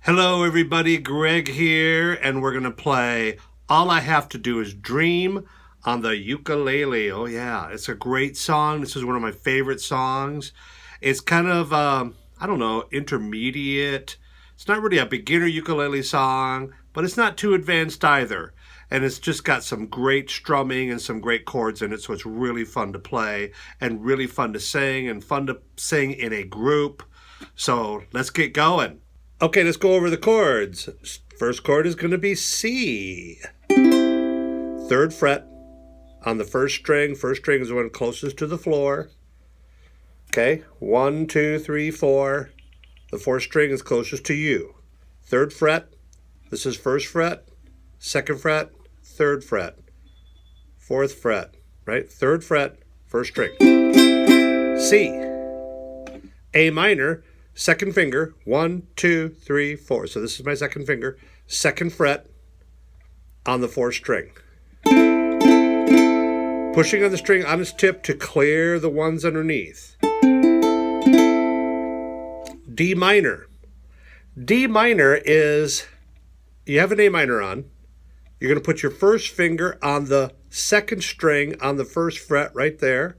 Hello everybody, Greg here, and we're going to play All I Have to Do Is Dream on the ukulele. Oh yeah, it's a great song. This is one of my favorite songs. It's kind of, I don't know, intermediate. It's not really a beginner ukulele song, but it's not too advanced either. And it's just got some great strumming and some great chords in it, so it's really fun to play and really fun to sing and fun to sing in a group. So let's get going. Okay, let's go over the chords. First chord is going to be C. Third fret on the first string. First string is the one closest to the floor. Okay, 1, 2, 3, 4. The fourth string is closest to you. Third fret, this is first fret. Second fret, third fret. Fourth fret, right? Third fret, first string. C. A minor. Second finger, 1, 2, 3, 4. So this is my second finger. Second fret on the fourth string. Pushing on the string on its tip to clear the ones underneath. D minor. D minor is, you have an A minor on. You're going to put your first finger on the second string on the first fret right there.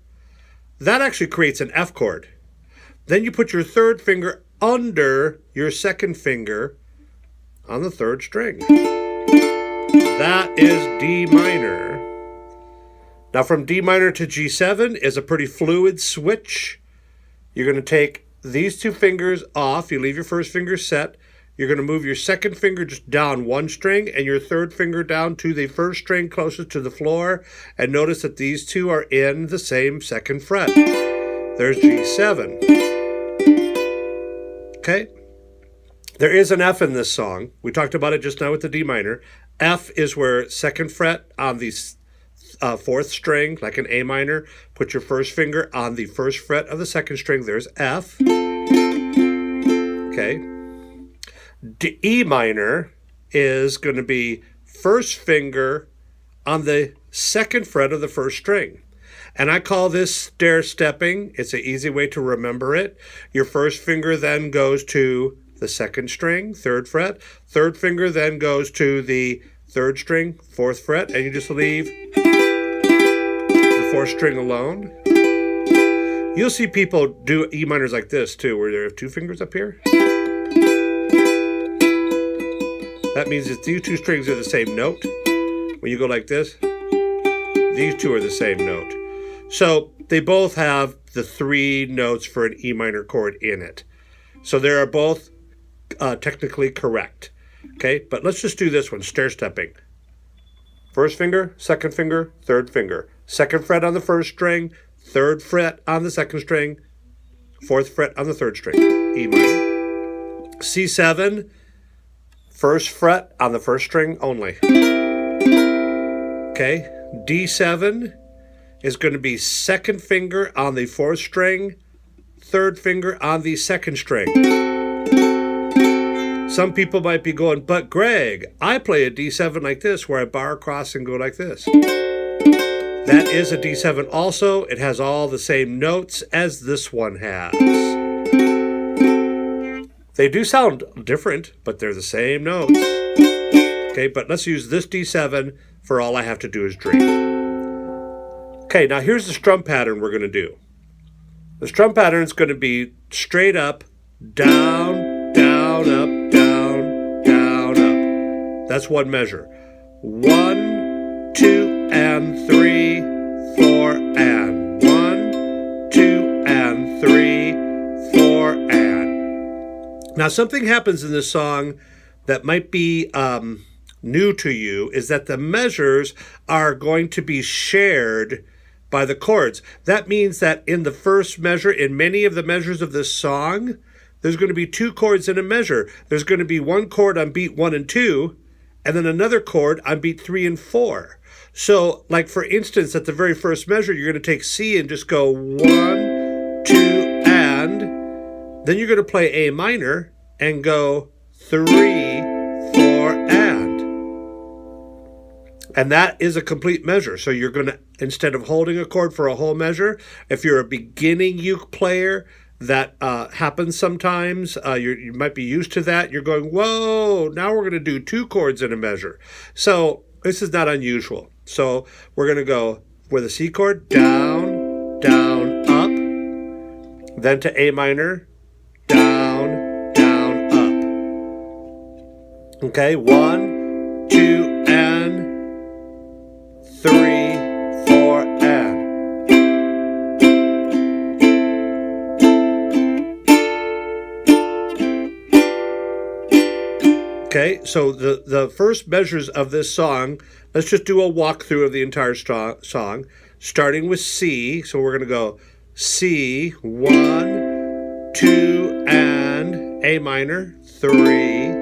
That actually creates an F chord. Then you put your third finger under your second finger on the third string. That is D minor. Now from D minor to G7 is a pretty fluid switch. You're going to take these two fingers off. You leave your first finger set. You're going to move your second finger just down one string and your third finger down to the first string closest to the floor. And notice that these two are in the same second fret. There's G7. Okay, there is an F in this song. We talked about it just now with the D minor. F is where second fret on the fourth string, like an A minor. Put your first finger on the first fret of the second string. There's F. Okay. E minor is going to be first finger on the second fret of the first string. And I call this stair stepping. It's an easy way to remember it. Your first finger then goes to the second string, third fret. Third finger then goes to the third string, fourth fret, and you just leave the fourth string alone. You'll see people do E minors like this too, where they have two fingers up here. That means that these two strings are the same note. When you go like this, these two are the same note. So they both have the three notes for an E minor chord in it. So they are both technically correct. Okay, but let's just do this one, stair stepping. First finger, second finger, third finger. Second fret on the first string, third fret on the second string, fourth fret on the third string. E minor. C7, first fret on the first string only. Okay, D7 is going to be second finger on the fourth string, third finger on the second string. Some people might be going, but Greg, I play a D7 like this, where I bar across and go like this. That is a D7 also. It has all the same notes as this one has. They do sound different, but they're the same notes. Okay, but let's use this D7 for All I Have to Do Is Dream. Okay, now here's the strum pattern we're going to do. The strum pattern is going to be straight up, down, down, up, down, down, up. That's one measure. 1, 2, and 3, 4, and 1, 2, and 3, 4, and. Now something happens in this song that might be new to you, is that the measures are going to be shared by the chords. That means that in the first measure, in many of the measures of this song, there's going to be two chords in a measure. There's going to be one chord on beat 1 and 2, and then another chord on beat 3 and 4. So, like for instance, at the very first measure, you're going to take C and just go 1, 2, and. Then you're going to play A minor and go 3, 4, and. And that is a complete measure. So you're going to, instead of holding a chord for a whole measure, if you're a beginning uke player, that happens sometimes. You might be used to that. You're going, whoa, now we're going to do 2 chords in a measure. So this is not unusual. So we're going to go with a C chord, down, down, up, then to A minor, down, down, up. Okay, 1, 2, and 3, 4, and. Okay, so the first measures of this song, let's just do a walkthrough of the entire song, starting with C. So we're going to go C, 1, 2, and A minor, 3,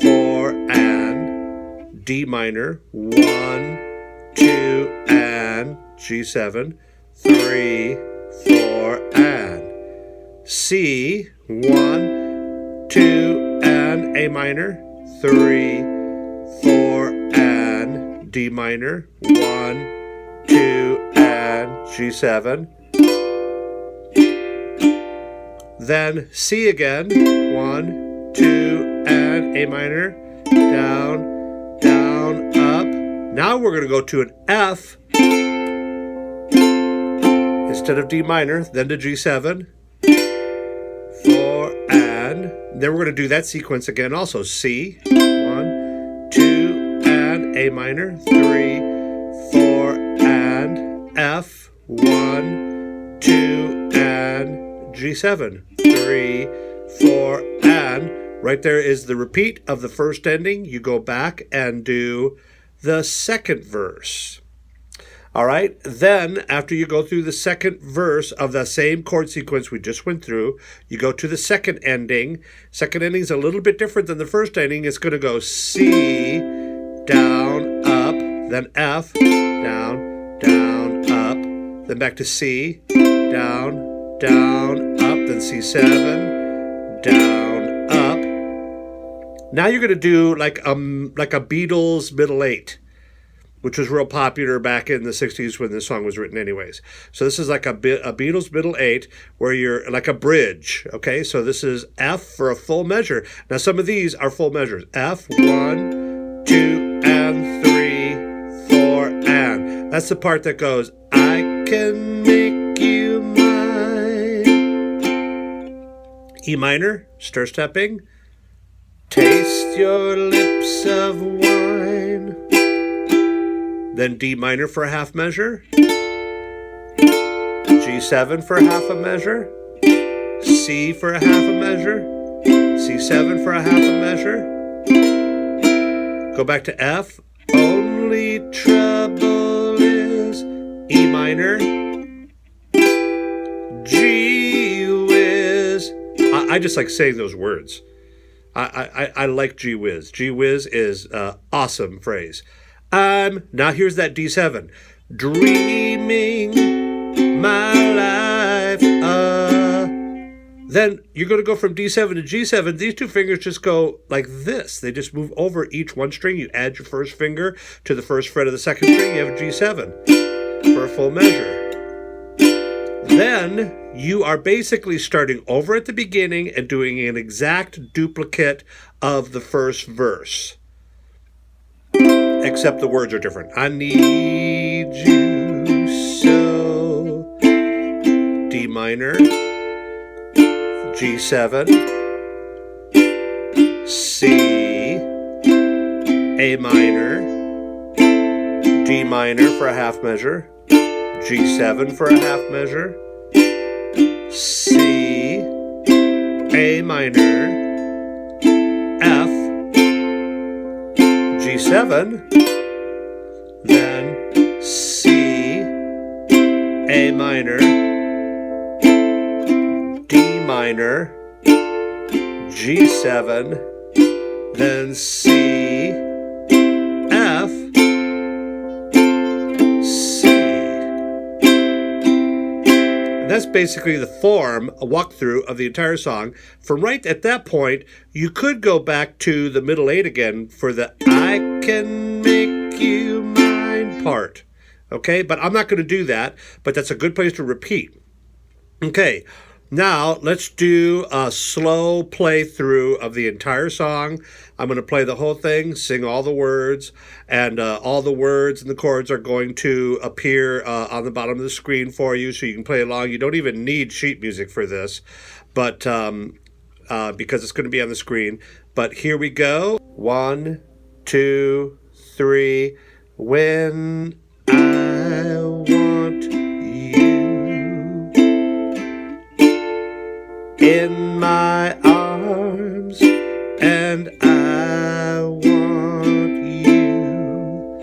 4, and D minor, 1, 2, and G7, 3, 4, and C, 1, 2, and A minor, 3, 4, and D minor, 1, 2, and G7. Then C again, 1, 2, and A minor, down, down, up. Now we're going to go to an F instead of D minor, then to G7, 4, and then we're going to do that sequence again also. C, 1, 2, and A minor, 3, 4, and F, 1, 2, and G7, 3, 4, and right there is the repeat of the first ending. You go back and do the second verse. All right, then after you go through the second verse of the same chord sequence we just went through, you go to the second ending. Second ending is a little bit different than the first ending. It's going to go C, down, up, then F, down, down, up, then back to C, down, down, up, then C7, down, up. Now you're going to do like a Beatles middle 8. Which was real popular back in the 60s when this song was written anyways. So this is like a Beatles middle 8 where you're like a bridge, okay? So this is F for a full measure. Now some of these are full measures. F, 1, 2, and 3, 4, and. That's the part that goes, I can make you mine. E minor, stir stepping. Taste your lips of wine. Then D minor for a half measure, G7 for half a measure, C for a half a measure, C7 for a half a measure, go back to F, only trouble is E minor, Gee whiz. I just like saying those words. I like gee whiz. Gee whiz is an awesome phrase. Now here's that D7. Dreaming my life. Then you're going to go from D7 to G7. These 2 fingers just go like this. They just move over each one string. You add your first finger to the first fret of the second string. You have a G7 for a full measure. Then you are basically starting over at the beginning and doing an exact duplicate of the first verse. Except the words are different. I need you so. D minor, G7, C, A minor, D minor for a half measure, G7 for a half measure, C, A minor, F, G7, then C, A minor, D minor, G7, then C, F, C. And that's basically the form, a walkthrough of the entire song. From right at that point, you could go back to the middle 8 again for the I can make you mine part. Okay, but I'm not going to do that, but that's a good place to repeat. Okay, Now, let's do a slow playthrough of the entire song. I'm going to play the whole thing, sing all the words, and all the words and the chords are going to appear on the bottom of the screen for you so you can play along. You don't even need sheet music for this, but because it's going to be on the screen. But here we go. 1, 2, 3. When I want you in my arms, and I want you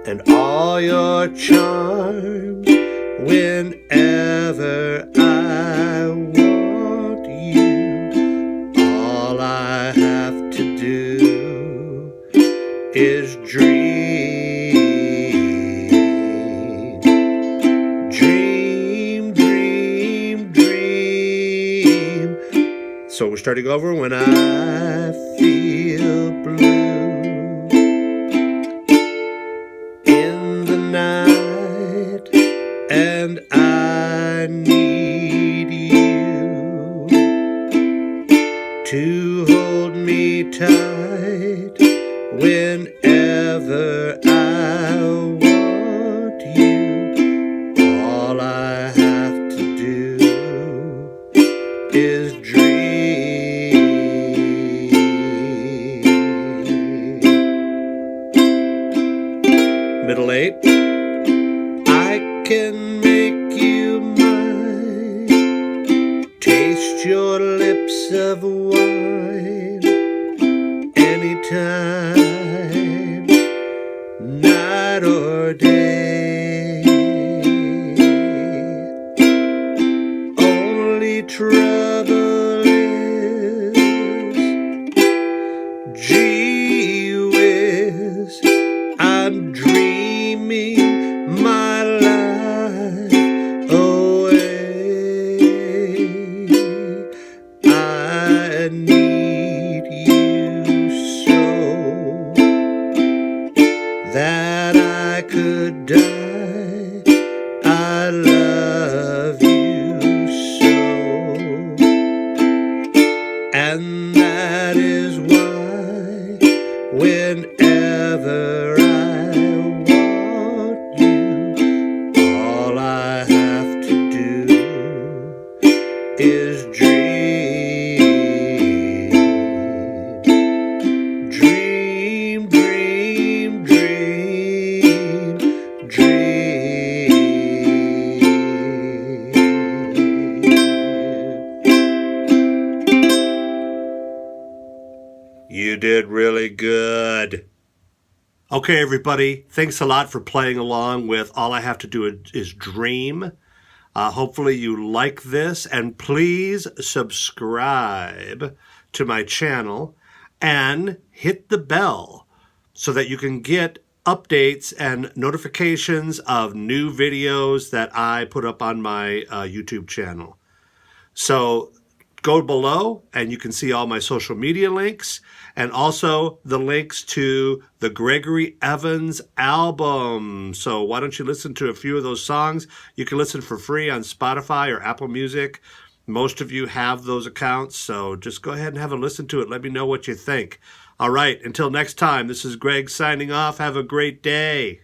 and all your charms whenever I want you. All I have to do is dream. So we're starting over. When I feel blue in the night and I need you to hold me tight whenever I want you. All I have to do is dream. Middle 8. I can make you mine, taste your lips of wine anytime, night or day. Only trouble is, gee whiz, I'm dreaming my life away. I need you so that I could die. I love you so, and that is why whenever I want you, all I have to do is dream. Dream, dream, dream, dream. You did really good. Okay, everybody, thanks a lot for playing along with All I Have to Do is Dream. Hopefully you like this, and please subscribe to my channel and hit the bell so that you can get updates and notifications of new videos that I put up on my YouTube channel. So go below and you can see all my social media links and also the links to the Gregory Evans album. So why don't you listen to a few of those songs? You can listen for free on Spotify or Apple Music. Most of you have those accounts, so just go ahead and have a listen to it. Let me know what you think. All right, until next time, this is Greg signing off. Have a great day.